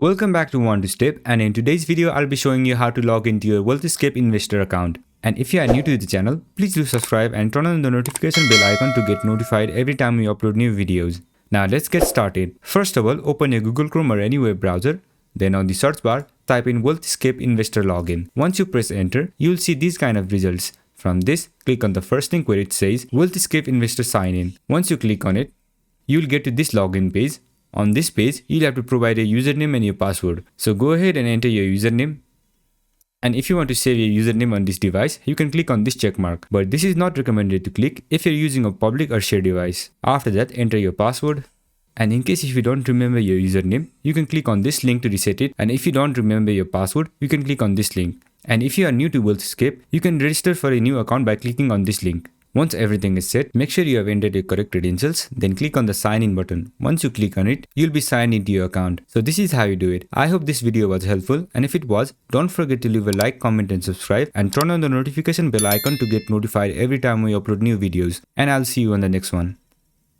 Welcome back to One to Step, and in today's video I'll be showing you how to log into your Wealthscape Investor account. And if you are new to the channel, please do subscribe and turn on the notification bell icon to get notified every time we upload new videos. Now let's get started. First of all, open your Google Chrome or any web browser. Then on the search bar, type in Wealthscape Investor Login. Once you press enter, you'll see these kind of results. From this, click on the first link where it says Wealthscape Investor Sign In. Once you click on it, you'll get to this login page. On this page, you'll have to provide a username and your password. So go ahead and enter your username. And if you want to save your username on this device, you can click on this check mark. But this is not recommended to click if you're using a public or shared device. After that, enter your password. And in case if you don't remember your username, you can click on this link to reset it. And if you don't remember your password, you can click on this link. And if you are new to Wealthscape, you can register for a new account by clicking on this link. Once everything is set, make sure you have entered your correct credentials, then click on the sign in button. Once you click on it, you'll be signed into your account. So this is how you do it. I hope this video was helpful, and if it was, don't forget to leave a like, comment and subscribe, and turn on the notification bell icon to get notified every time we upload new videos. And I'll see you on the next one.